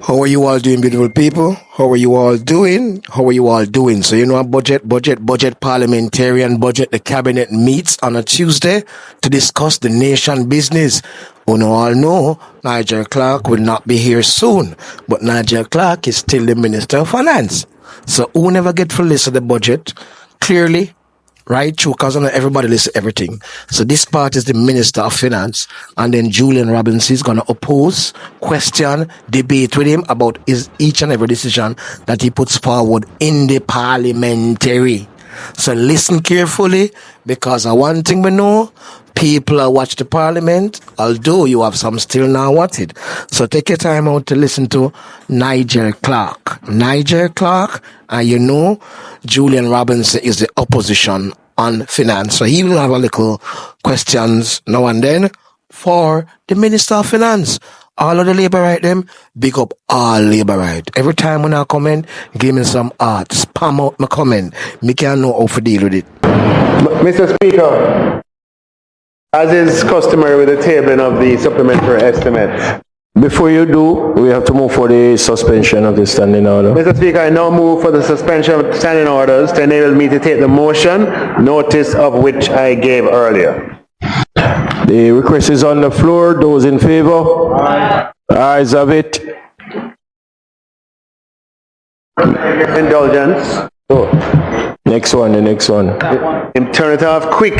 How are you all doing, beautiful people? How are you all doing? How are you all doing? So, a budget, parliamentarian budget, the cabinet meets on a Tuesday to discuss the nation business. All know Nigel Clarke will not be here soon, but Nigel Clarke is still the Minister of Finance. So, who never get to listen to the budget clearly? Right? True, because not everybody listen to everything. So this part is the Minister of Finance, and then Julian Robinson is going to oppose, question, debate with him about each and every decision that he puts forward in the parliamentary. So listen carefully, because one thing we know, people are watch the parliament, although you have some still not watch it. So take your time out to listen to Nigel Clarke. And Julian Robinson is the opposition on finance. So he will have a little questions now and then for the Minister of Finance. All of the labor right them, big up all labor right. Every time when I comment, give me some art, spam out my comment. Me can know how to deal with it. Mr. Speaker, as is customary with the tabling of the supplementary estimates. Before you do, we have to move for the suspension of the standing order. Mr. Speaker, I now move for the suspension of standing orders to enable me to take the motion, notice of which I gave earlier. The request is on the floor. Those in favor? Aye. Ayes have it. Indulgence. Oh. Next one. Turn it off quick.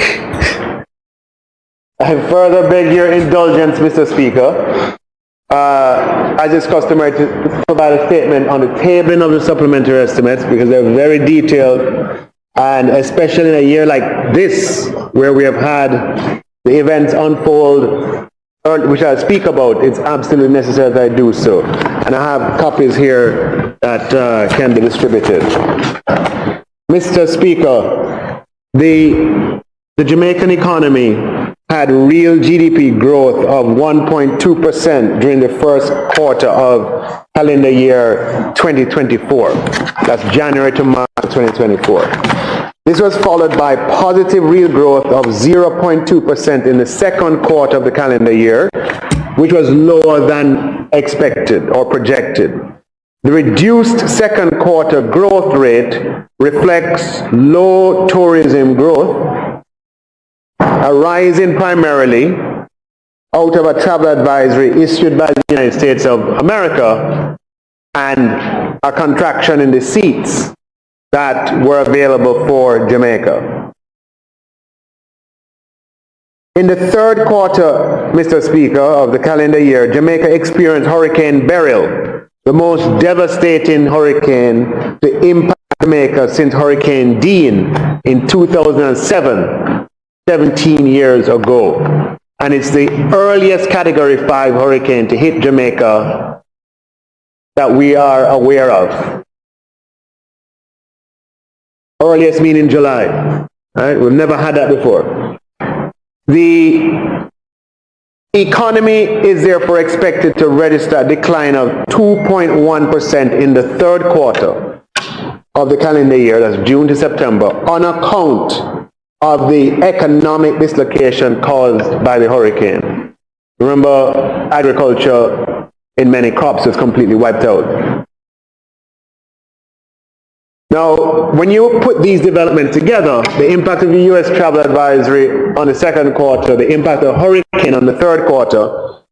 I further beg your indulgence, Mr. Speaker. As is customary to provide a statement on the tabling of the supplementary estimates, because they're very detailed, and especially in a year like this, where we have had the events unfold, which I'll speak about, it's absolutely necessary that I do so. And I have copies here that can be distributed. Mr. Speaker, the Jamaican economy had real GDP growth of 1.2% during the first quarter of calendar year 2024. That's January to March 2024. This was followed by positive real growth of 0.2% in the second quarter of the calendar year, which was lower than expected or projected. The reduced second quarter growth rate reflects low tourism growth, arising primarily out of a travel advisory issued by the United States of America and a contraction in the seats that were available for Jamaica. In the third quarter, Mr. Speaker, of the calendar year, Jamaica experienced Hurricane Beryl, the most devastating hurricane to impact Jamaica since Hurricane Dean in 2007. 17 years ago, and it's the earliest Category 5 hurricane to hit Jamaica that we are aware of. Earliest meaning July. Right? We've never had that before. The economy is therefore expected to register a decline of 2.1% in the third quarter of the calendar year, that's June to September, on account of the economic dislocation caused by the hurricane. Remember, agriculture in many crops was completely wiped out. Now, when you put these developments together, the impact of the U.S. travel advisory on the second quarter, the impact of hurricane on the third quarter,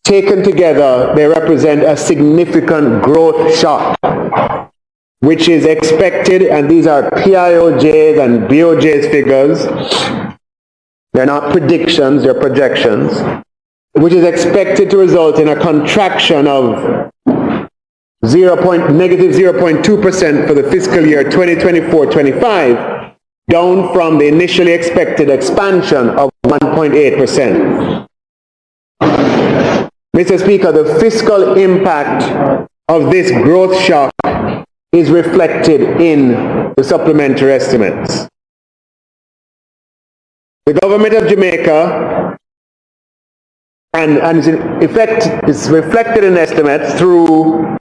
taken together, they represent a significant growth shock, which is expected, and these are PIOJ's and BOJ's figures. They're not predictions, they're projections, which is expected to result in a contraction of negative 0.2% for the fiscal year 2024-25, down from the initially expected expansion of 1.8%. Mr. Speaker, the fiscal impact of this growth shock is reflected in the supplementary estimates. The government of Jamaica, and in effect, is reflected in estimates through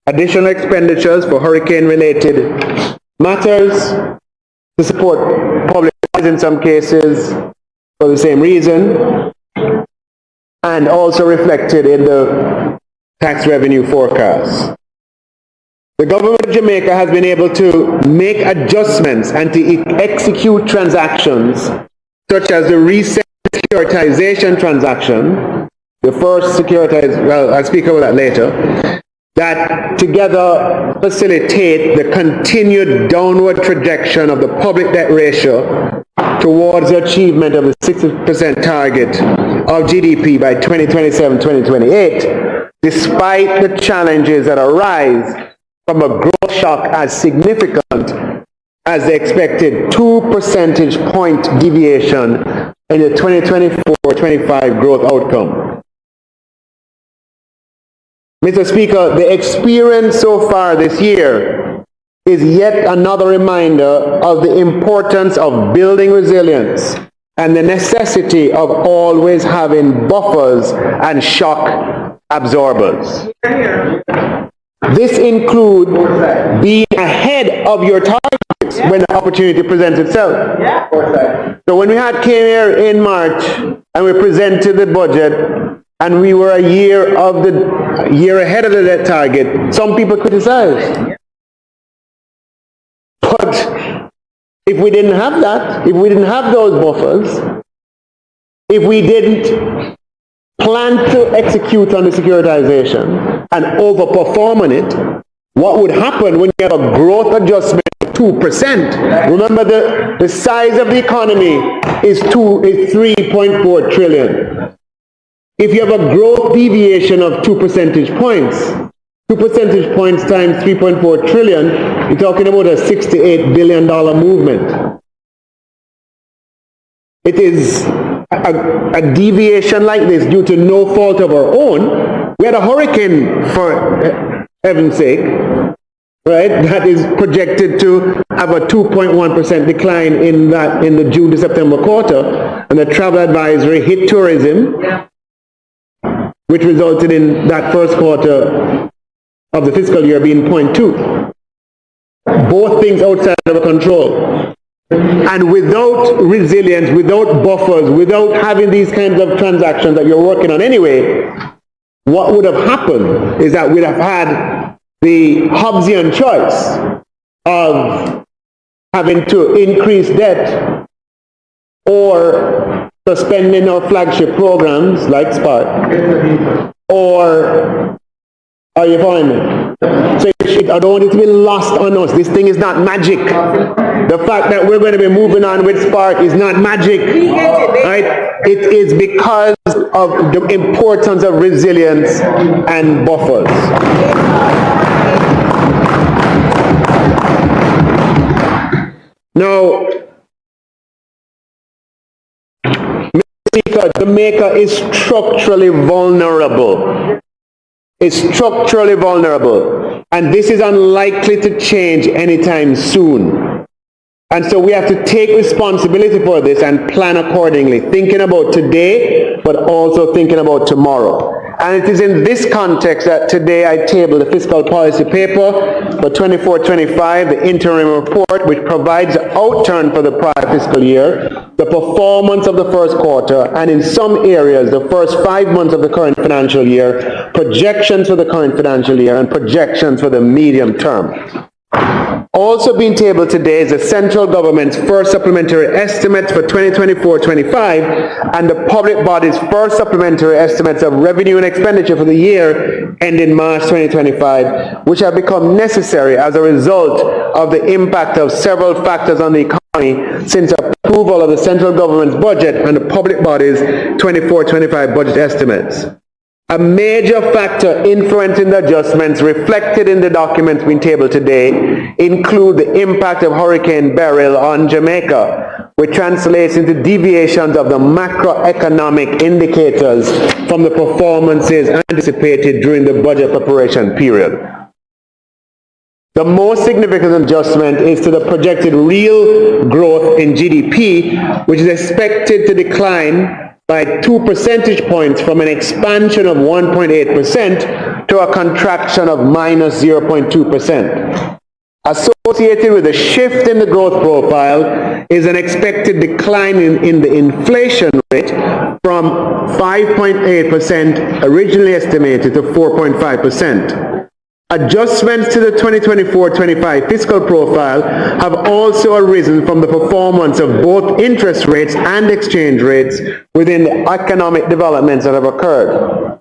additional expenditures for hurricane-related matters, to support public health in some cases for the same reason, and also reflected in the tax revenue forecasts. The government of Jamaica has been able to make adjustments and to execute transactions such as the recent securitization transaction, the first securitized, well, I'll speak about that later, that together facilitate the continued downward trajectory of the public debt ratio towards the achievement of the 60% target of GDP by 2027-2028, despite the challenges that arise from a growth shock as significant as the expected 2 percentage point deviation in the 2024-25 growth outcome. Mr. Speaker, the experience so far this year is yet another reminder of the importance of building resilience and the necessity of always having buffers and shock absorbers. This includes being ahead of your targets when the opportunity presents itself. So when we came here in March and we presented the budget and we were a year ahead of the debt target, some people criticized. But if we didn't have that, if we didn't have those buffers, if we didn't plan to execute on the securitization and overperform on it, what would happen when you have a growth adjustment of 2%? Remember, the size of the economy is 3.4 trillion. If you have a growth deviation of 2 percentage points, 2 percentage points times 3.4 trillion, you're talking about a $68 billion movement. It is a deviation like this due to no fault of our own. We had a hurricane, for heaven's sake, right, that is projected to have a 2.1% decline in the June to September quarter, and the travel advisory hit tourism, which resulted in that first quarter of the fiscal year being 0.2. Both things outside of our control. And without resilience, without buffers, without having these kinds of transactions that you're working on anyway, what would have happened is that we'd have had the Hobbesian choice of having to increase debt or suspending our flagship programs like Spark, or are you following me? So I don't want it to be lost on us. This thing is not magic. The fact that we're going to be moving on with Spark is not magic. Right? It is because of the importance of resilience and buffers. Now, Mr. Speaker, Jamaica is structurally vulnerable. Is structurally vulnerable, and this is unlikely to change anytime soon. And so we have to take responsibility for this and plan accordingly, thinking about today, but also thinking about tomorrow. And it is in this context that today I table the fiscal policy paper for 24-25, the interim report, which provides an outturn for the prior fiscal year, the performance of the first quarter, and in some areas, the first 5 months of the current financial year, projections for the current financial year, and projections for the medium term. Also being tabled today is the central government's first supplementary estimates for 2024-25 and the public body's first supplementary estimates of revenue and expenditure for the year ending March 2025, which have become necessary as a result of the impact of several factors on the economy since approval of the central government's budget and the public body's 24-25 budget estimates. A major factor influencing the adjustments reflected in the documents being tabled today include the impact of Hurricane Beryl on Jamaica, which translates into deviations of the macroeconomic indicators from the performances anticipated during the budget preparation period. The most significant adjustment is to the projected real growth in GDP, which is expected to decline by 2 percentage points from an expansion of 1.8% to a contraction of minus 0.2%. Associated associated with a shift in the growth profile is an expected decline in the inflation rate from 5.8% originally estimated to 4.5%. Adjustments to the 2024-25 fiscal profile have also arisen from the performance of both interest rates and exchange rates within the economic developments that have occurred.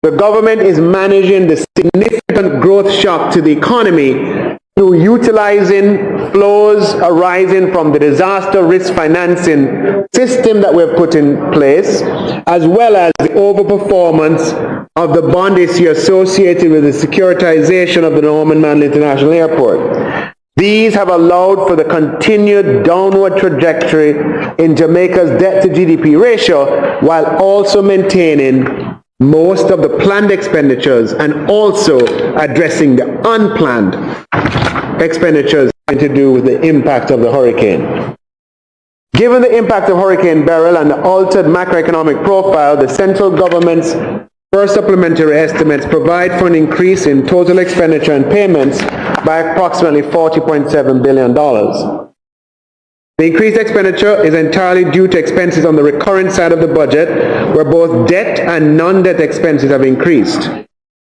The government is managing the significant growth shock to the economy through utilizing flows arising from the disaster risk financing system that we've put in place, as well as the overperformance of the bond issue associated with the securitization of the Norman Manley International Airport. These have allowed for the continued downward trajectory in Jamaica's debt to GDP ratio, while also maintaining most of the planned expenditures and also addressing the unplanned expenditures having to do with the impact of the hurricane. Given the impact of Hurricane Beryl and the altered macroeconomic profile, the central government's First Supplementary Estimates provide for an increase in total expenditure and payments by approximately $40.7 billion. The increased expenditure is entirely due to expenses on the recurrent side of the budget, where both debt and non-debt expenses have increased.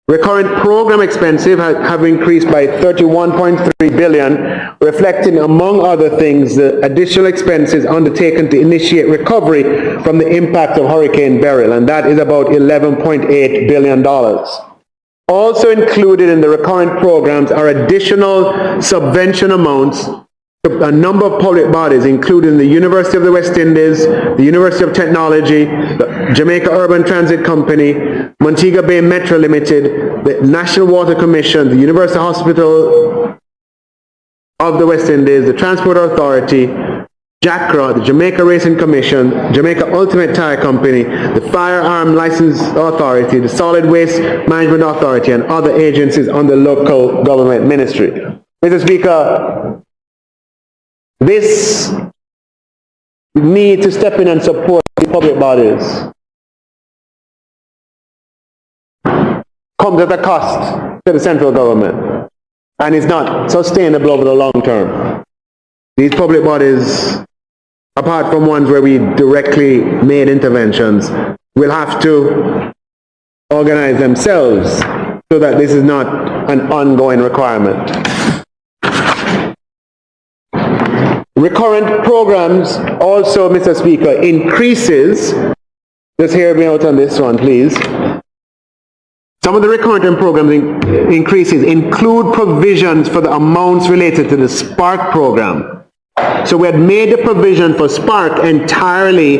Recurrent program expenses have increased by $31.3 billion, reflecting, among other things, the additional expenses undertaken to initiate recovery from the impact of Hurricane Beryl, and that is about $11.8 billion. Also included in the recurrent programs are additional subvention amounts to a number of public bodies, including the University of the West Indies, the University of Technology, the Jamaica Urban Transit Company, Montego Bay Metro Limited, the National Water Commission, the University Hospital of the West Indies, the Transport Authority, JACRA, the Jamaica Racing Commission, Jamaica Ultimate Tire Company, the Firearm License Authority, the Solid Waste Management Authority, and other agencies under local government ministry. Mr. Speaker, this need to step in and support the public bodies comes at a cost to the central government and is not sustainable over the long term. These public bodies, apart from ones where we directly made interventions, will have to organize themselves so that this is not an ongoing requirement. Recurrent programs also, Mr. Speaker, increases, just hear me out on this one, please. Some of the recurrent programs increases include provisions for the amounts related to the Spark program. So we had made the provision for Spark entirely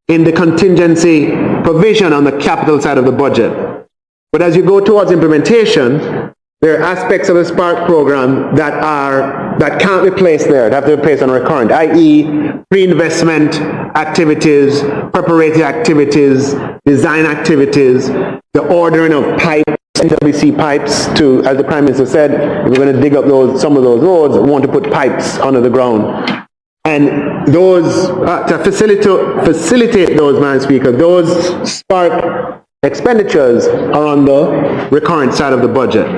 in the contingency provision on the capital side of the budget. But as you go towards implementation, there are aspects of the Spark program that can't be placed there. They have to be placed on recurrent, i.e. pre-investment activities, preparatory activities, design activities, the ordering of pipes, NWC pipes to, as the Prime Minister said, if we're going to dig up some of those roads, we want to put pipes under the ground. And those, to facilitate those, Madam Speaker, those Spark expenditures are on the recurrent side of the budget.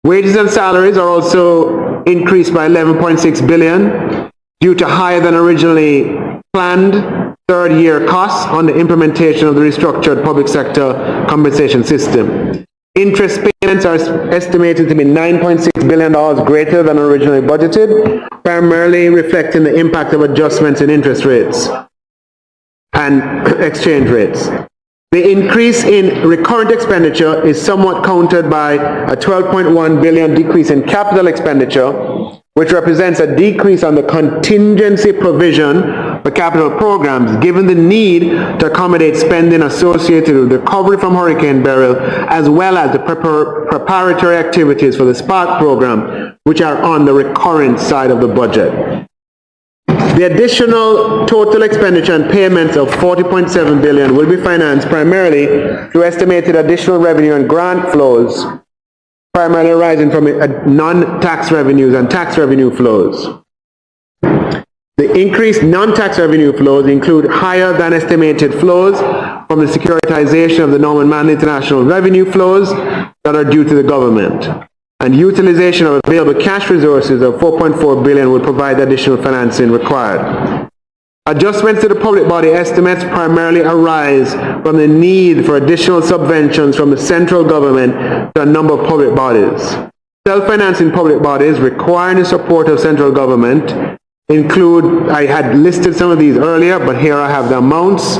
Wages and salaries are also increased by $11.6 billion due to higher than originally planned third-year costs on the implementation of the restructured public sector compensation system. Interest payments are estimated to be $9.6 billion greater than originally budgeted, primarily reflecting the impact of adjustments in interest rates and exchange rates. The increase in recurrent expenditure is somewhat countered by a $12.1 billion decrease in capital expenditure, which represents a decrease on the contingency provision for capital programs, given the need to accommodate spending associated with the recovery from Hurricane Beryl, as well as the preparatory activities for the Spark program, which are on the recurrent side of the budget. The additional total expenditure and payments of $40.7 billion will be financed primarily through estimated additional revenue and grant flows, primarily arising from non-tax revenues and tax revenue flows. The increased non-tax revenue flows include higher than estimated flows from the securitization of the Norman Manley International revenue flows that are due to the government. and utilization of available cash resources of 4.4 billion would provide additional financing required. Adjustments to the public body estimates primarily arise from the need for additional subventions from the central government to a number of public bodies. Self-financing public bodies requiring the support of central government include, I had listed some of these earlier, but here I have the amounts.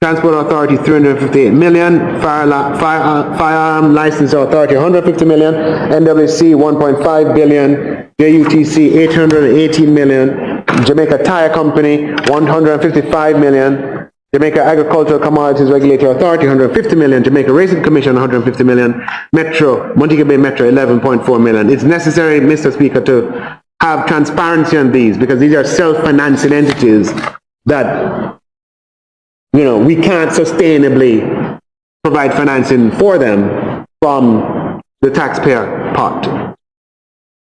Transport Authority 358 million, Firearm License Authority 150 million, NWC 1.5 billion, JUTC 818 million, Jamaica Tire Company 155 million, Jamaica Agricultural Commodities Regulatory Authority 150 million, Jamaica Racing Commission 150 million, Metro, Montego Bay Metro 11.4 million. It's necessary, Mr. Speaker, to have transparency on these because these are self-financing entities that, you know, we can't sustainably provide financing for them from the taxpayer pot.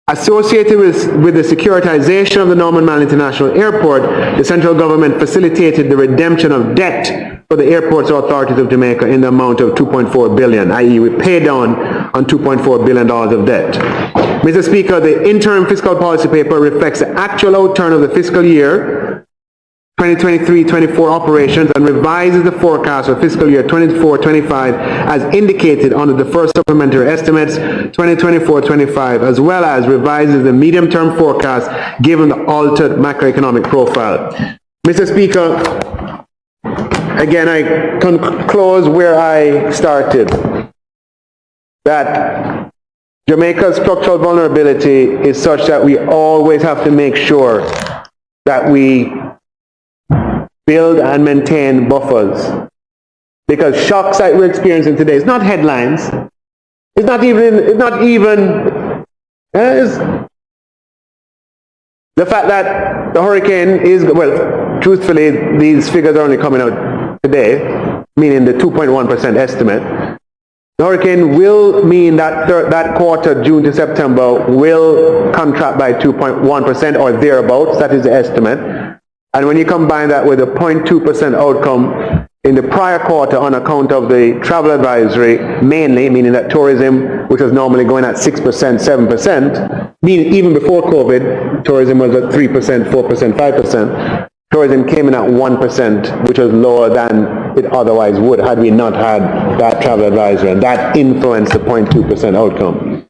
Associated with the securitization of the Norman Mall International Airport, the central government facilitated the redemption of debt for the airports authorities of Jamaica in the amount of 2.4 billion, i.e. we paid down on $2.4 billion of debt. Mr. Speaker, the interim fiscal policy paper reflects the actual outturn of the fiscal year 2023-24 operations and revises the forecast for fiscal year 24-25 as indicated under the First Supplementary Estimates 2024-25, as well as revises the medium-term forecast given the altered macroeconomic profile. Mr. Speaker, again, I can close where I started, that Jamaica's structural vulnerability is such that we always have to make sure that we build and maintain buffers. Because shocks that we're experiencing today is not headlines. It's the fact that the hurricane is, well, truthfully, these figures are only coming out today, meaning the 2.1% estimate. The hurricane will mean that that quarter, June to September, will contract by 2.1% or thereabouts. That is the estimate. And when you combine that with a 0.2% outcome in the prior quarter on account of the travel advisory, mainly, meaning that tourism, which was normally going at 6%, 7%, meaning even before COVID, tourism was at 3%, 4%, 5%. Tourism came in at 1%, which was lower than it otherwise would had we not had that travel advisory, and that influenced the 0.2% outcome.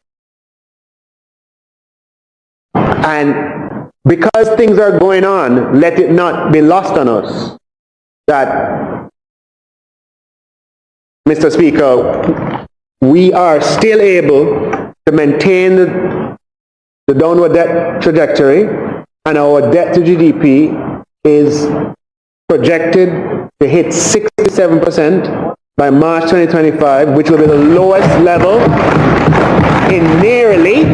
And because things are going on, let it not be lost on us that, Mr. Speaker, we are still able to maintain the downward debt trajectory, and our debt to GDP is projected to hit 67% by March 2025, which will be the lowest level in nearly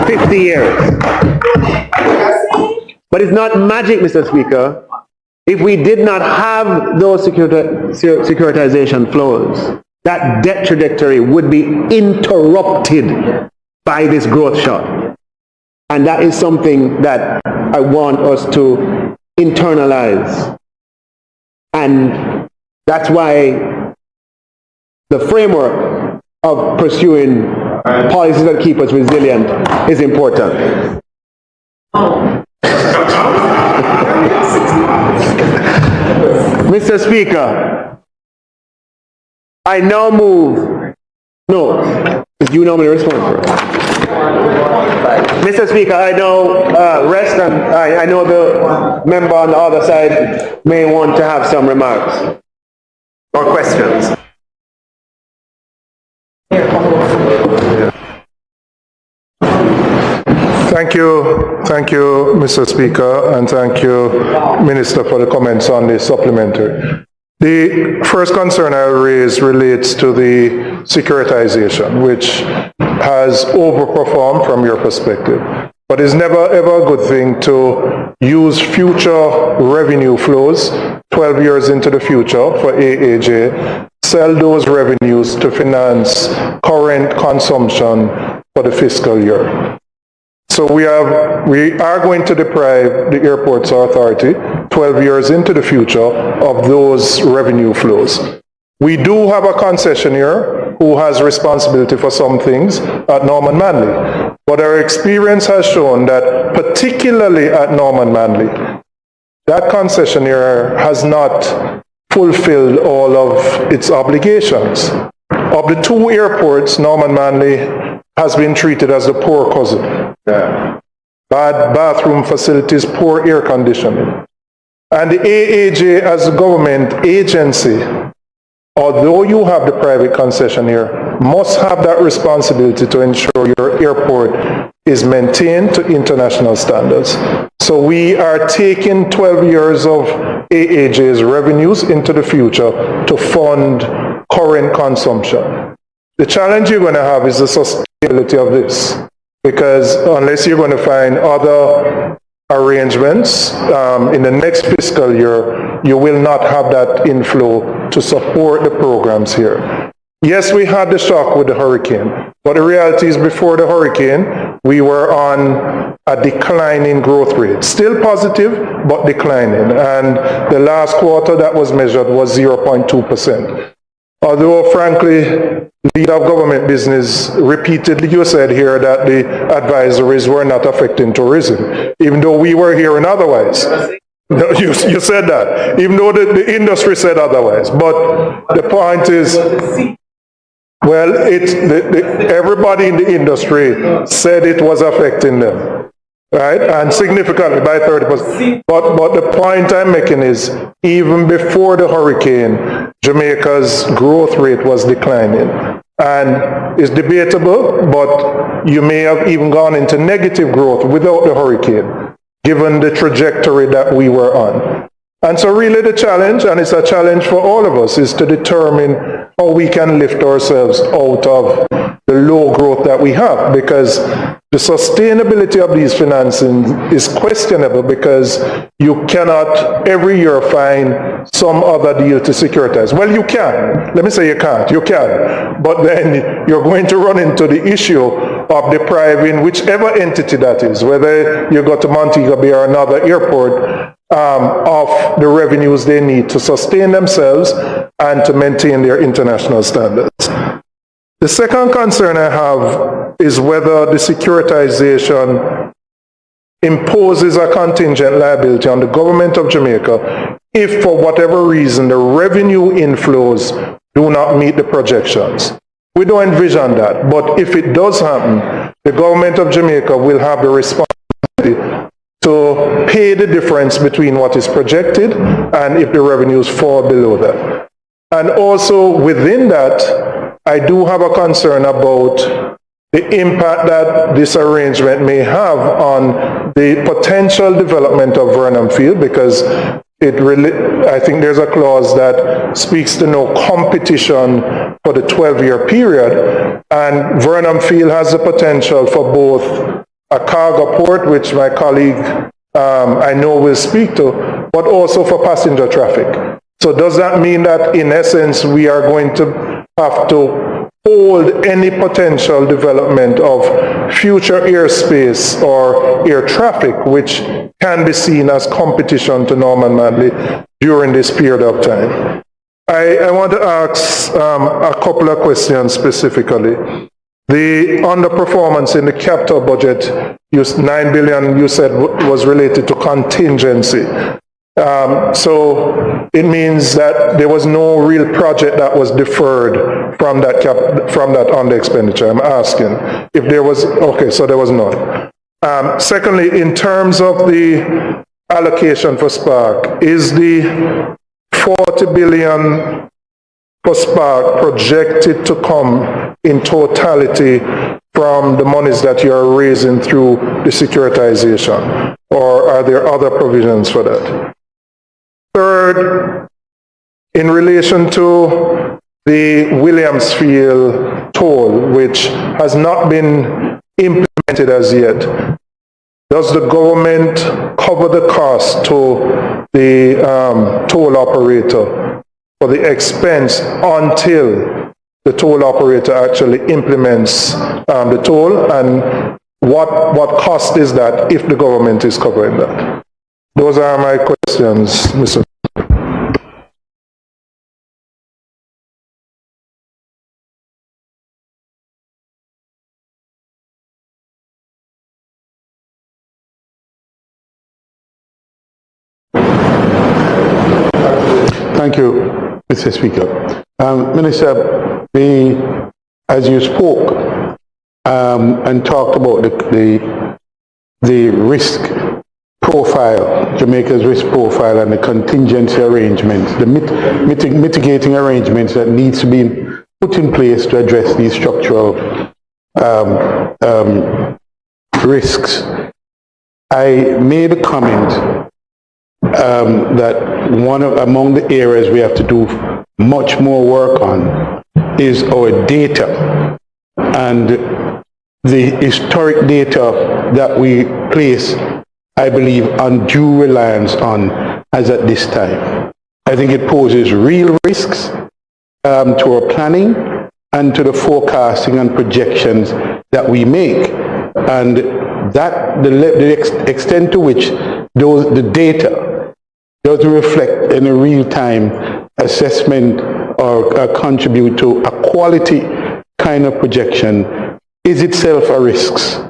50 years. But it's not magic, Mr. Speaker. If we did not have those securitization flows, that debt trajectory would be interrupted by this growth shock. And that is something that I want us to internalize. And that's why the framework of pursuing policies that keep us resilient is important. Mr. Speaker, I now move. No, you normally respond for it. Mr. Speaker, I now rest, and I know the member on the other side may want to have some remarks or questions. Thank you, Mr. Speaker, and thank you, Minister, for the comments on the supplementary. The first concern I raise relates to the securitization, which has overperformed from your perspective. But it's never ever a good thing to use future revenue flows 12 years into the future for AAJ, sell those revenues to finance current consumption for the fiscal year. So we are going to deprive the Airports Authority 12 years into the future of those revenue flows. We do have a concessionaire who has responsibility for some things at Norman Manley. But our experience has shown that particularly at Norman Manley, that concessionaire has not fulfilled all of its obligations. Of the two airports, Norman Manley has been treated as the poor cousin. Bad bathroom facilities, poor air conditioning. And the AAJ as a government agency, although you have the private concessionaire, must have that responsibility to ensure your airport is maintained to international standards. So we are taking 12 years of AAJ's revenues into the future to fund current consumption. The challenge you're going to have is the sustainability of this, because unless you're going to find other arrangements in the next fiscal year, you will not have that inflow to support the programs here. Yes, we had the shock with the hurricane, but the reality is before the hurricane, we were on a declining growth rate. Still positive, but declining. And the last quarter that was measured was 0.2%. Although, frankly, leader of government business repeatedly, you said here that the advisories were not affecting tourism, even though we were hearing otherwise. No, you said that, even though the industry said otherwise. But the point is, well, everybody in the industry said it was affecting them, right? And significantly by 30%. But the point I'm making is, even before the hurricane, Jamaica's growth rate was declining. And it's debatable, but you may have even gone into negative growth without the hurricane, given the trajectory that we were on. And so really the challenge, and it's a challenge for all of us, is to determine how we can lift ourselves out of the low growth that we have, because the sustainability of these financing is questionable, because you cannot every year find some other deal to securitize. Well, you can. Let me say you can't. You can. But then you're going to run into the issue of depriving whichever entity that is, whether you go to Montego Bay or another airport, of the revenues they need to sustain themselves and to maintain their international standards. The second concern I have is whether the securitization imposes a contingent liability on the government of Jamaica if, for whatever reason, the revenue inflows do not meet the projections. We don't envision that, but if it does happen, the government of Jamaica will have the responsibility to pay the difference between what is projected and if the revenues fall below that. And also within that, I do have a concern about the impact that this arrangement may have on the potential development of Vernon Field, because I think there's a clause that speaks to no competition for the 12-year period, and Vernon Field has the potential for both a cargo port, which my colleague I know will speak to, but also for passenger traffic. So does that mean that in essence we are going to have to hold any potential development of future airspace or air traffic, which can be seen as competition to Norman Manley during this period of time? I want to ask a couple of questions specifically. The underperformance in the capital budget, 9 billion, you said was related to contingency. So it means that there was no real project that was deferred from that under expenditure. I'm asking if there was. Okay, so there was none. Secondly, in terms of the allocation for Spark, is the 40 billion for Spark projected to come in totality from the monies that you are raising through the securitization, or are there other provisions for that? Third, in relation to the Williamsfield toll, which has not been implemented as yet, does the government cover the cost to the toll operator for the expense until the toll operator actually implements the toll, and what cost is that if the government is covering that? Those are my questions, Mr. Thank you, Mr. Speaker. Minister, as you spoke and talked about the risk profile, Jamaica's risk profile, and the contingency arrangements, the mitigating arrangements that needs to be put in place to address these structural risks. I made a comment that among the areas we have to do much more work on is our data and the historic data that we place, I believe, undue reliance on as at this time. I think it poses real risks to our planning and to the forecasting and projections that we make, and that the extent to which the data doesn't reflect in a real-time assessment or contribute to a quality kind of projection is itself a risk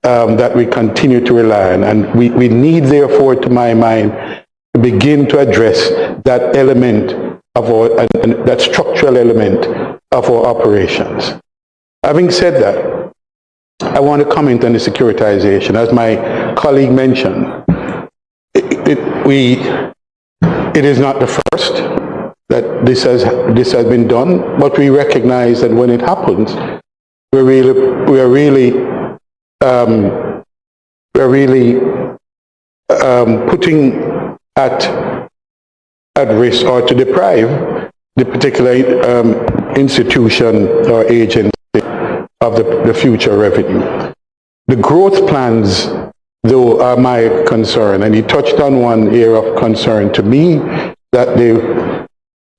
that we continue to rely on, and we need, therefore, to my mind, to begin to address that element of that structural element of our operations. Having said that, I want to comment on the securitization. As my colleague mentioned, it is not the first that this has been done, but we recognize that when it happens, we are really putting at risk or to deprive the particular institution or agency of the future revenue. The growth plans, though, are my concern, and he touched on one area of concern to me, that the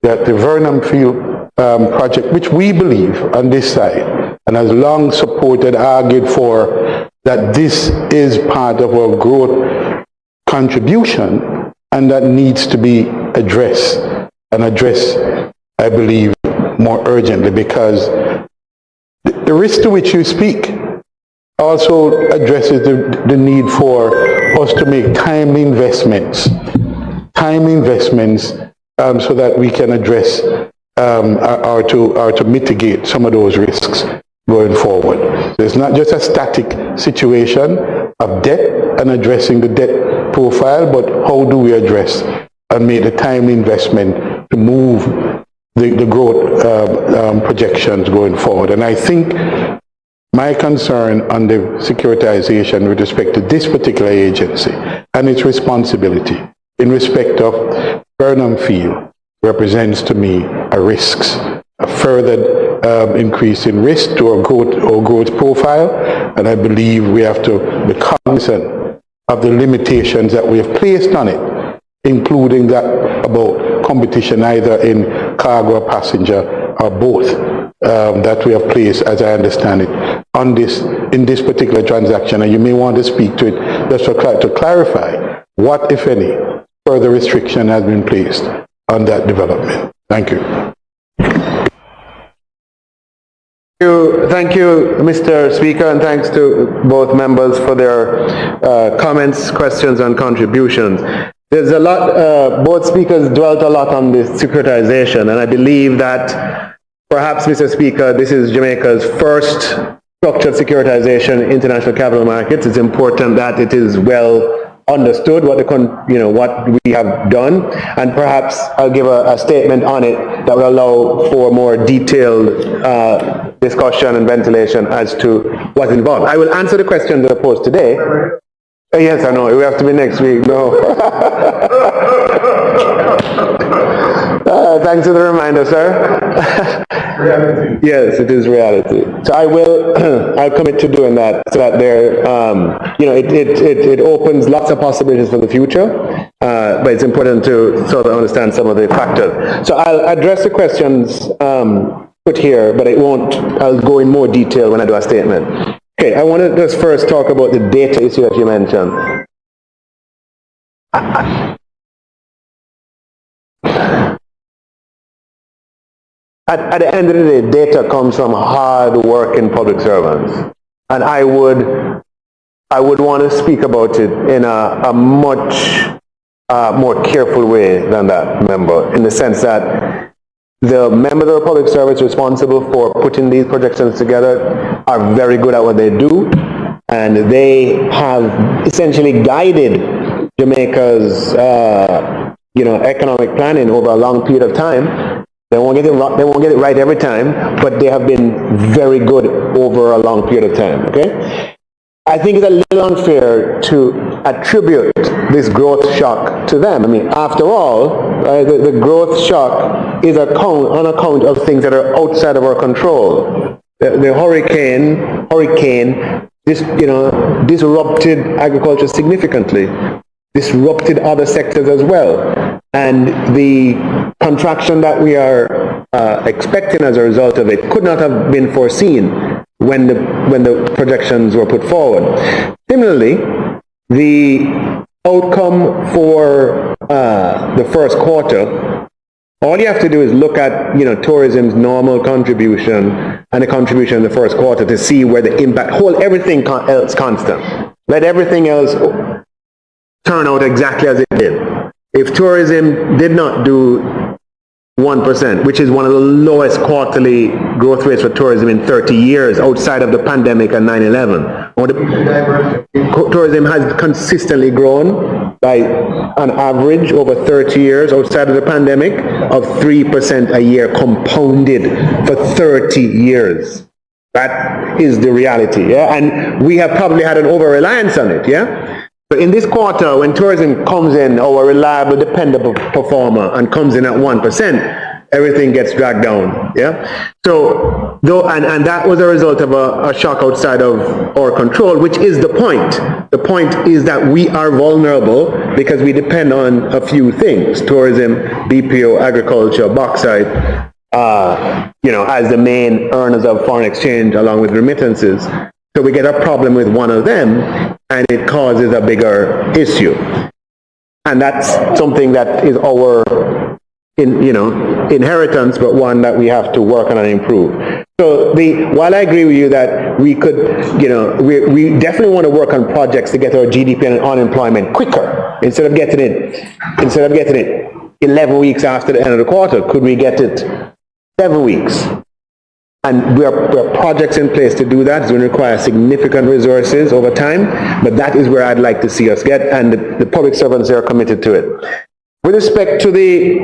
Vernon Field project, which we believe on this side, and has long supported, argued for, that this is part of our growth contribution, and that needs to be addressed, and addressed, I believe, more urgently, because the risk to which you speak also addresses the need for us to make timely investments so that we can address or to mitigate some of those risks going forward. So it's not just a static situation of debt and addressing the debt profile, but how do we address and make the timely investment to move the growth projections going forward. And I think my concern on the securitization with respect to this particular agency and its responsibility in respect of Burnham Field represents to me a risk, a further increase in risk to our growth profile, and I believe we have to be cognizant of the limitations that we have placed on it, including that about competition either in cargo or passenger or both, that we have placed, as I understand it, on in this particular transaction. And you may want to speak to it just to clarify what, if any, further restriction has been placed on that development. Thank you. Thank you, Mr. Speaker, and thanks to both members for their comments, questions, and contributions. There's a lot, both speakers dwelt a lot on this securitization, and I believe that perhaps, Mr. Speaker, this is Jamaica's first structured securitization in international capital markets. It's important that it is well understood what what we have done, and perhaps I'll give a statement on it that will allow for more detailed discussion and ventilation as to what's involved. I will answer the questions that are posed today. Yes, I know. It will have to be next week. No. Thanks for the reminder, sir. Yes, it is reality. So I'll commit to doing that, so that there, it opens lots of possibilities for the future, but it's important to sort of understand some of the factors. So I'll address the questions put here, but I'll go in more detail when I do a statement. Okay, I want to just first talk about the data issue that you mentioned. At the end of the day, data comes from hard-working public servants, and I would want to speak about it in a much more careful way than that, remember, in the sense that the members of the public service responsible for putting these projections together are very good at what they do, and they have essentially guided Jamaica's economic planning over a long period of time. They won't get it right every time, but they have been very good over a long period of time. Okay, I think it's a little unfair to attribute this growth shock to them. I mean, after all, the growth shock is on account of things that are outside of our control. The hurricane, disrupted agriculture significantly, disrupted other sectors as well, and the contraction that we are expecting as a result of it could not have been foreseen when the projections were put forward. Similarly, the outcome for the first quarter, all you have to do is look at tourism's normal contribution and the contribution in the first quarter to see where the impact, hold everything else constant. Let everything else turn out exactly as it did. If tourism did not do 1%, which is one of the lowest quarterly growth rates for tourism in 30 years outside of the pandemic and 9/11. Tourism has consistently grown by an average over 30 years outside of the pandemic of 3% a year compounded for 30 years. That is the reality, yeah? And we have probably had an over-reliance on it, yeah? But in this quarter, when tourism comes in, our reliable, dependable performer, and comes in at 1%, everything gets dragged down. Yeah. So, and that was a result of a shock outside of our control, which is the point. The point is that we are vulnerable because we depend on a few things: tourism, BPO, agriculture, bauxite, as the main earners of foreign exchange, along with remittances. So we get a problem with one of them, and it causes a bigger issue. And that's something that is our inheritance, but one that we have to work on and improve. So while I agree with you that we could, we definitely want to work on projects to get our GDP and unemployment quicker, instead of getting it 11 weeks after the end of the quarter, could we get it 7 weeks? And we have projects in place to do that. It's going to require significant resources over time, but that is where I'd like to see us get, and the public servants are committed to it. With respect to the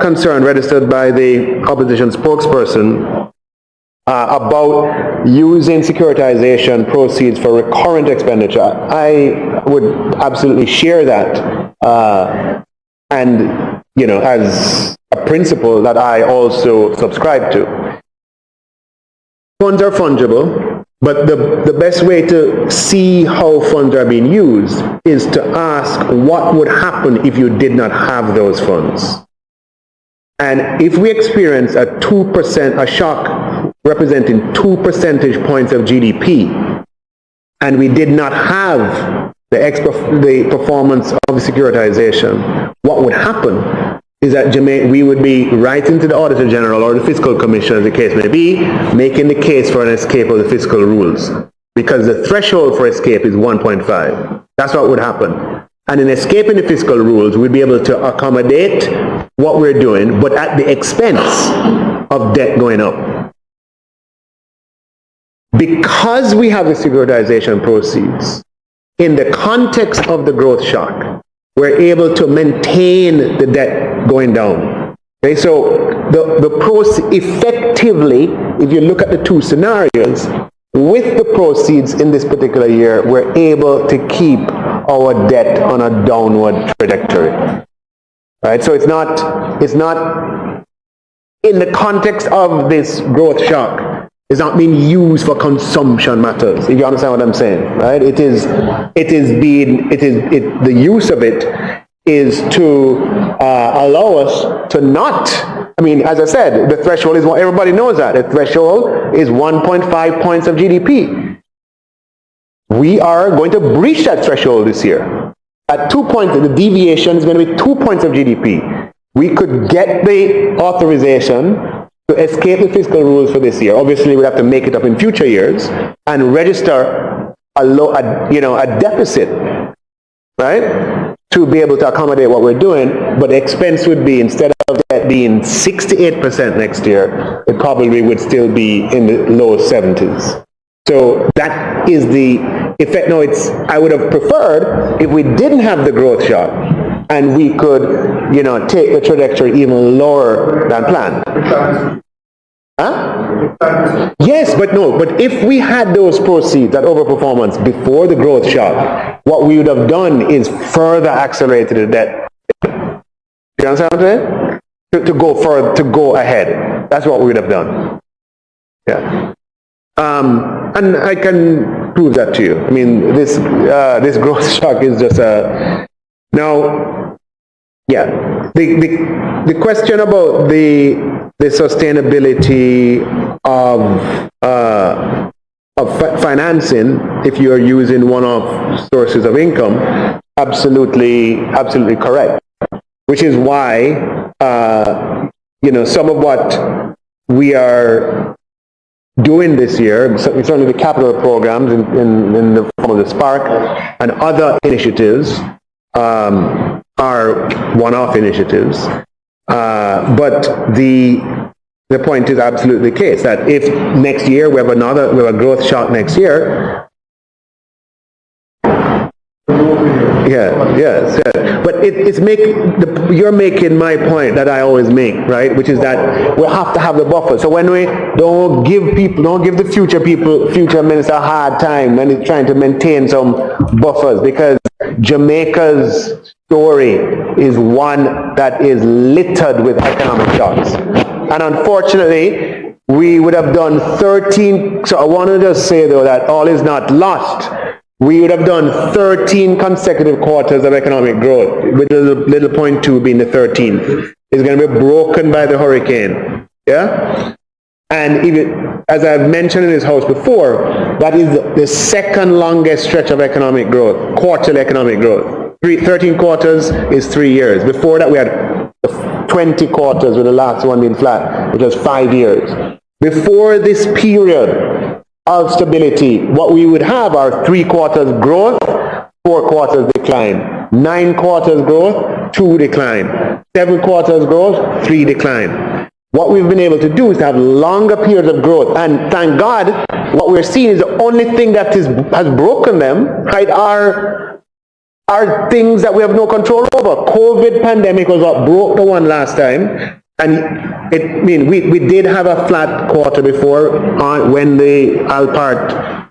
concern registered by the opposition spokesperson about using securitization proceeds for recurrent expenditure, I would absolutely share that, and as a principle that I also subscribe to. Funds are fungible, but the best way to see how funds are being used is to ask what would happen if you did not have those funds. And if we experience a shock representing 2 percentage points of GDP, and we did not have the performance of the securitization, what would happen is that we would be writing to the Auditor General or the Fiscal Commission, as the case may be, making the case for an escape of the fiscal rules. Because the threshold for escape is 1.5. That's what would happen. And in escaping the fiscal rules, we'd be able to accommodate what we're doing, but at the expense of debt going up. Because we have the securitization proceeds, in the context of the growth shock, we're able to maintain the debt going down. Okay, so the proceeds, effectively, if you look at the two scenarios, with the proceeds in this particular year, we're able to keep our debt on a downward trajectory. Right? So it's not in the context of this growth shock, it's not being used for consumption matters, if you understand what I'm saying, right? The use of it is to allow us to not, as I said, the threshold is what everybody knows that. The threshold is 1.5 points of GDP. We are going to breach that threshold this year. At 2 points, the deviation is going to be 2 points of GDP. We could get the authorization to escape the fiscal rules for this year. Obviously, we'd have to make it up in future years and register a deficit, right? to be able to accommodate what we're doing, but the expense would be, instead of that being 68% next year, it probably would still be in the low 70s. So that is the effect. No, I would have preferred if we didn't have the growth shock and we could, take the trajectory even lower than planned. Huh? Yes, but if we had those proceeds, that overperformance before the growth shock, what we would have done is further accelerated the debt. You understand what I'm saying? To go further, to go ahead. That's what we would have done. Yeah. And I can prove that to you. I mean, this growth shock is just now. Yeah. The question about the sustainability of financing, if you are using one-off sources of income, absolutely correct. Which is why some of what we are doing this year, certainly the capital programs in the form of the Spark and other initiatives are one-off initiatives. But the point is absolutely the case that if next year we have a growth shock next year. Yes. But you're making my point that I always make, right? Which is that we have to have the buffer. So when we don't give the future minister a hard time when he's trying to maintain some buffers, because Jamaica's story is one that is littered with economic shocks. And unfortunately, we would have done 13, so I want to just say though that all is not lost. We would have done 13 consecutive quarters of economic growth, with little point 2 being the 13th. It's going to be broken by the hurricane. Yeah? And even, as I've mentioned in this house before, that is the second longest stretch of economic growth, quarterly economic growth. 13 quarters is 3 years. Before that, we had 20 quarters, with the last one being flat, which was 5 years. Before this period of stability, what we would have are 3 quarters growth, 4 quarters decline, 9 quarters growth, 2 decline, 7 quarters growth, 3 decline. What we've been able to do is to have longer periods of growth, and thank God, what we're seeing is the only thing that has broken them, right, are things that we have no control over. COVID pandemic was what broke the one last time. And we did have a flat quarter before when the Alpart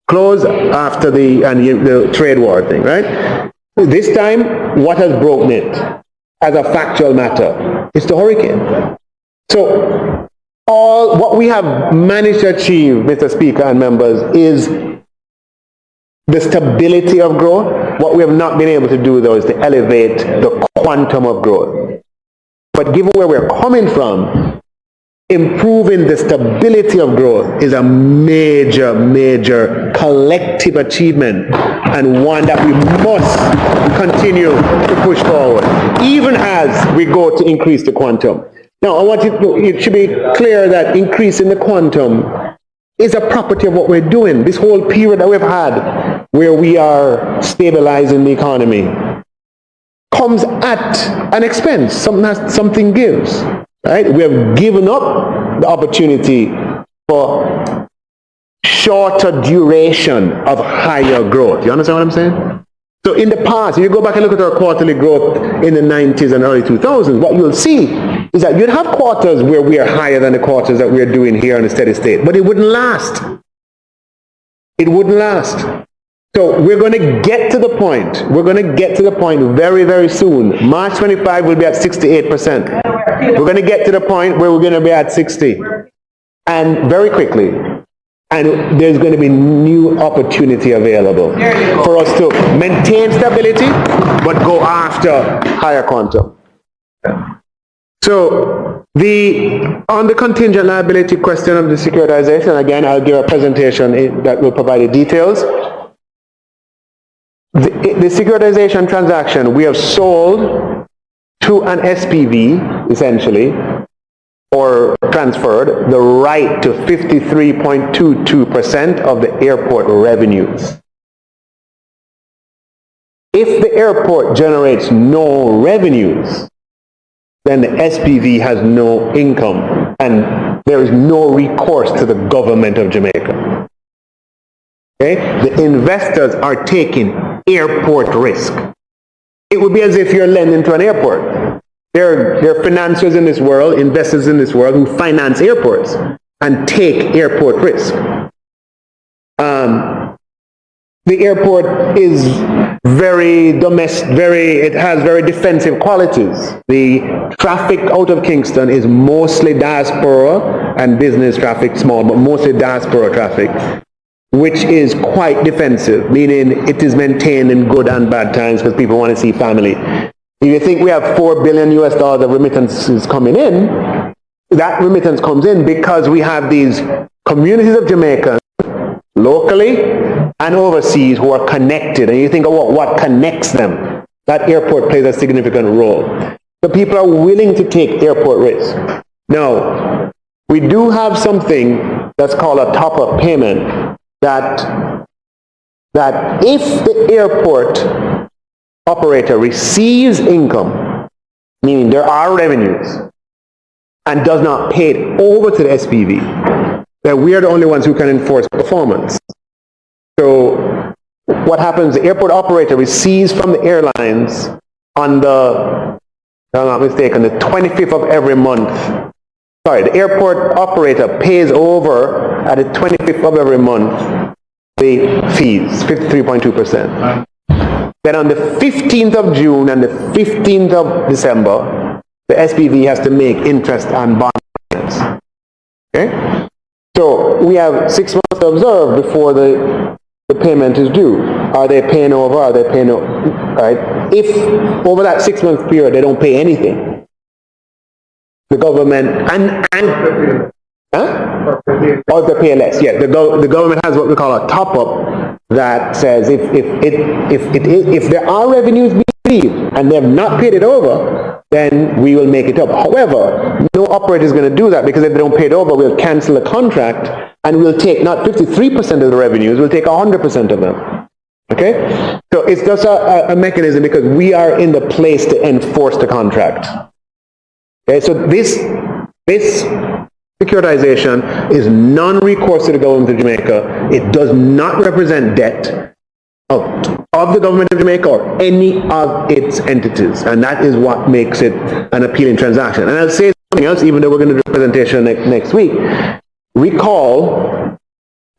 closed after the trade war thing, right? This time, what has broken it as a factual matter? It's the hurricane. So all what we have managed to achieve, Mr. Speaker and members, is the stability of growth. What we have not been able to do, though, is to elevate the quantum of growth. But given where we're coming from, improving the stability of growth is a major, major collective achievement, and one that we must continue to push forward, even as we go to increase the quantum. Now, it should be clear that increasing the quantum is a property of what we're doing. This whole period that we've had, where we are stabilizing the economy, comes at an expense. Something gives, right? We have given up the opportunity for shorter duration of higher growth. You understand what I'm saying? So in the past, if you go back and look at our quarterly growth in the 90s and early 2000s, what you'll see is that you'd have quarters where we are higher than the quarters that we're doing here in a steady state, but it wouldn't last. It wouldn't last. So we're going to get to the point. We're going to get to the point very, very soon. March 25 will be at 68%. We're going to get to the point where we're going to be at 60. And very quickly. And there's going to be new opportunity available for us to maintain stability, but go after higher quantum. So on the contingent liability question of the securitization, again, I'll give a presentation that will provide the details. The securitization transaction, we have sold to an SPV, essentially, or transferred the right to 53.22% of the airport revenues. If the airport generates no revenues, then the SPV has no income, and there is no recourse to the government of Jamaica. Okay? The investors are taking airport risk. It would be as if you're lending to an airport. There are financiers in this world, investors in this world, who finance airports and take airport risk. The airport is very domestic, it has very defensive qualities. The traffic out of Kingston is mostly diaspora and business traffic, small, but mostly diaspora traffic, which is quite defensive, meaning it is maintained in good and bad times because people want to see family. If you think we have $4 billion US of remittances coming in, that remittance comes in because we have these communities of Jamaicans, locally and overseas, who are connected. And you think about what connects them. That airport plays a significant role. So people are willing to take airport risk. Now, we do have something that's called a top-up payment that if the airport operator receives income, meaning there are revenues, and does not pay it over to the SPV, then we are the only ones who can enforce performance. So what happens, the airport operator receives from the airlines on the, if I'm not mistaken, the 25th of every month. Sorry, the airport operator pays over at the 25th of every month the fees, 53.2%. Then on the 15th of June and the 15th of December, the SPV has to make interest on bond payments. Okay? So we have 6 months to observe before the payment is due. Are they paying over? Are they paying over? Right? If over that 6 month period they don't pay anything, the government or the pay less. Yeah, the government has what we call a top up that says if there are revenues being received and they have not paid it over, then we will make it up. However, no operator is going to do that, because if they don't pay it over, we'll cancel the contract and we'll take not 53% of the revenues, we'll take 100% of them. Okay? So it's just a mechanism because we are in the place to enforce the contract. Okay, so this securitization is non-recourse to the government of Jamaica. It does not represent debt of the government of Jamaica or any of its entities, and that is what makes it an appealing transaction. And I'll say something else, even though we're going to do a presentation next week. Recall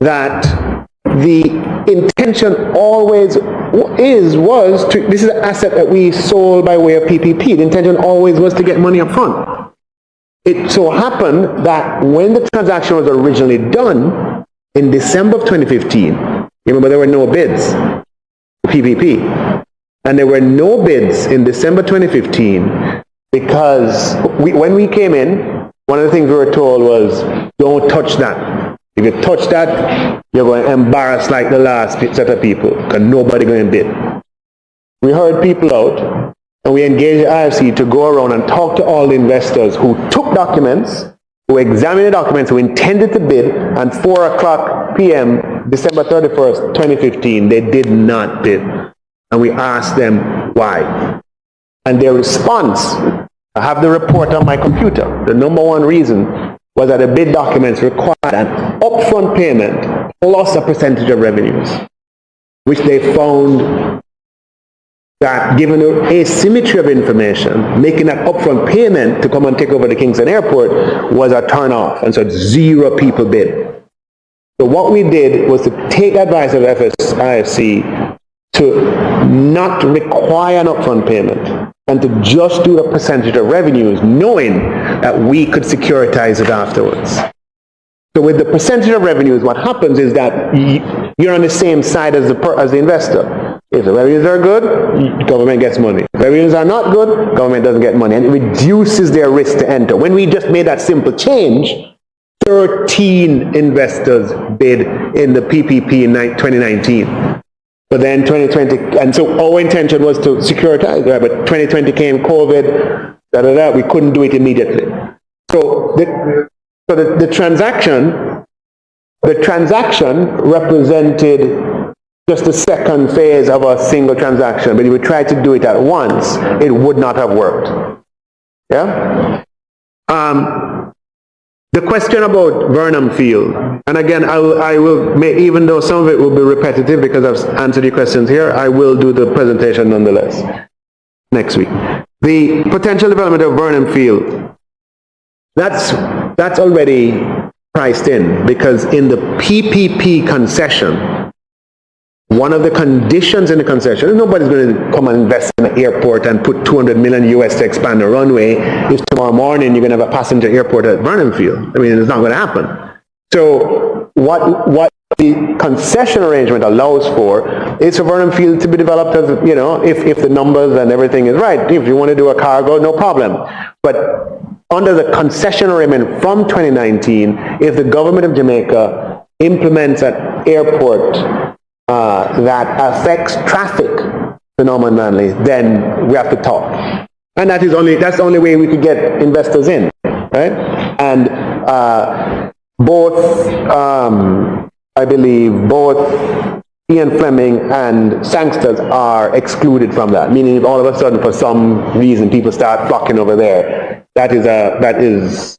that the intention always was to, this is an asset that we sold by way of PPP. The intention always was to get money up front. It so happened that when the transaction was originally done in December of 2015, remember there were no bids for PPP, and there were no bids in December 2015 because when we came in, one of the things we were told was, don't touch that. If you touch that, you're going to embarrass like the last set of people, because nobody going to bid. We heard people out, and we engaged the IFC to go around and talk to all the investors who took documents, who examined the documents, who intended to bid, and 4 o'clock p.m., December 31st, 2015, they did not bid. And we asked them why. And their response, I have the report on my computer, the number one reason was that the bid documents required an upfront payment plus a percentage of revenues, which they found that, given the asymmetry of information, making that upfront payment to come and take over the Kingston Airport was a turn-off, and so 0 people bid. So what we did was to take the advice of IFC to not require an upfront payment and to just do a percentage of revenues, knowing that we could securitize it afterwards. So with the percentage of revenues, what happens is that you're on the same side as the investor. If the revenues are good, government gets money. If revenues are not good, government doesn't get money. And it reduces their risk to enter. When we just made that simple change, 13 investors bid in the PPP in 2019. But then 2020, and so our intention was to securitize, right? But 2020 came, COVID, we couldn't do it immediately. So the transaction represented just the second phase of a single transaction, but if we tried to do it at once, it would not have worked. Yeah? The question about Vernon Field, and again, I will even though some of it will be repetitive because I've answered your questions here, I will do the presentation nonetheless next week. The potential development of Vernon Field, that's already priced in, because in the PPP concession, one of the conditions in the concession, nobody's going to come and invest in an airport and put 200 million US to expand the runway if tomorrow morning you're going to have a passenger airport at Vernon Field. I mean, it's not going to happen. So what the concession arrangement allows for is for Vernon Field to be developed as, you know, if the numbers and everything is right. If you want to do a cargo, no problem. But under the concession arrangement from 2019, if the government of Jamaica implements an airport that affects traffic to Norman Manley, then we have to talk. And that's the only way we could get investors in, right? And I believe both Ian Fleming and Sangsters are excluded from that, meaning if all of a sudden for some reason people start flocking over there, that is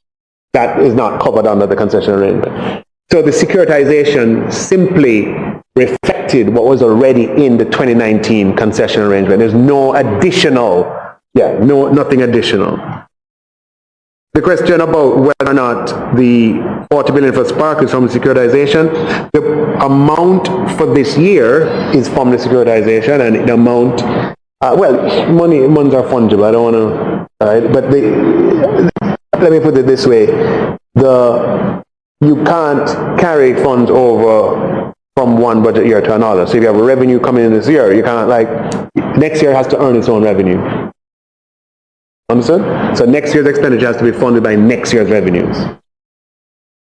not covered under the concession arrangement. So the securitization simply reflected what was already in the 2019 concession arrangement. There's no additional, nothing additional. The question about whether or not the 40 billion for Spark is from the securitization, the amount for this year is from the securitization, and the amount, funds are fungible, I don't want to, but let me put it this way, you can't carry funds over from one budget year to another. So if you have a revenue coming in this year, you can't, next year has to earn its own revenue. Understood? So next year's expenditure has to be funded by next year's revenues.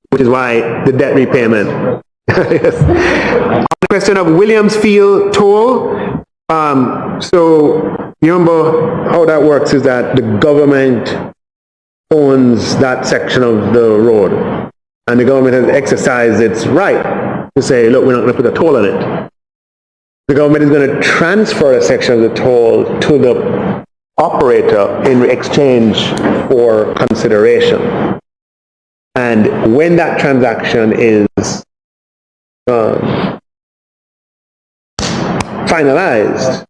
Which is why the debt repayment. Yes. On the question of Williams Field toll, so you remember how that works is that the government owns that section of the road. And the government has exercised its right to say, look, we're not going to put a toll on it. The government is going to transfer a section of the toll to the operator in exchange for consideration. And when that transaction is finalized,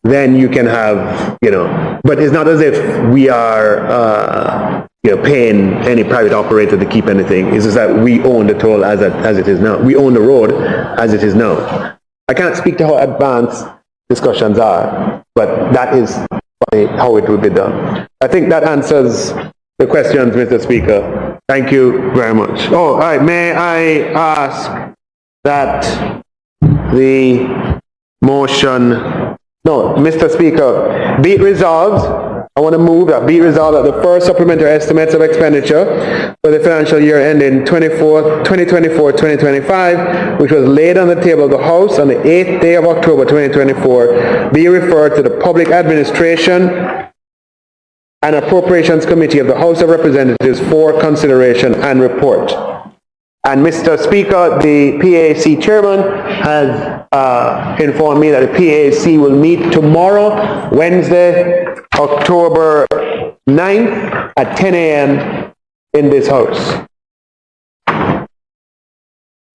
then you can have, but it's not as if we are paying any private operator to keep anything. It's just that we own the toll as it is now. We own the road as it is now. I can't speak to how advanced discussions are, but that is how it will be done. I think that answers the questions, Mr. Speaker. Thank you very much. Oh, all right. May I ask that the motion, no, Mr. Speaker, be it resolved, I want to move that be resolved that the first supplementary estimates of expenditure for the financial year ending 2024-2025, which was laid on the table of the House on the 8th day of October 2024, be referred to the Public Administration and Appropriations Committee of the House of Representatives for consideration and report. And Mr. Speaker, the PAC chairman has informed me that the PAC will meet tomorrow, Wednesday, October 9th at 10 a.m. in this house.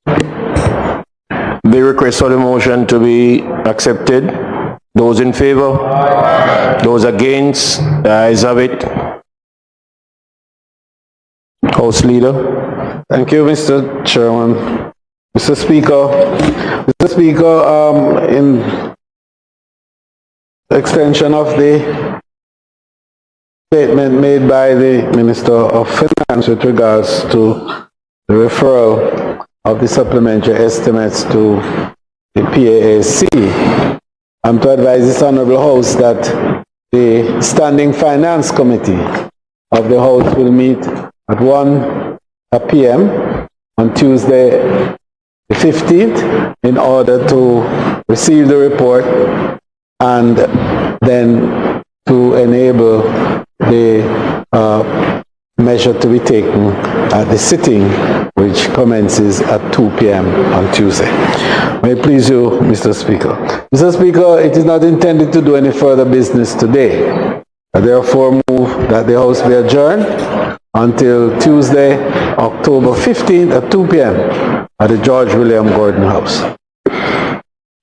The request for the motion to be accepted. Those in favor? Those against? The ayes have it. House Leader. Thank you, Mr. Chairman. Mr. Speaker, in extension of the statement made by the Minister of Finance with regards to the referral of the supplementary estimates to the PAAC, I'm to advise this Honourable House that the Standing Finance Committee of the House will meet at 1 p.m. on Tuesday the 15th in order to receive the report and then to enable the measure to be taken at the sitting, which commences at 2 p.m. on Tuesday. May it please you, Mr. Speaker. Mr. Speaker, it is not intended to do any further business today. I therefore move that the House be adjourned until Tuesday, October 15th at 2 p.m. at the George William Gordon House.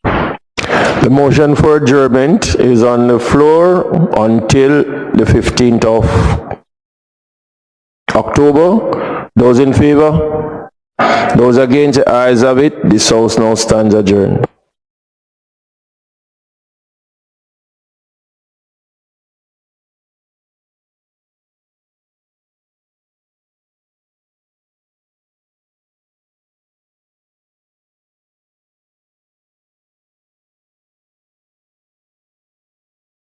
The motion for adjournment is on the floor until the 15th of October. Those in favor? Those against, the ayes have it. This House now stands adjourned.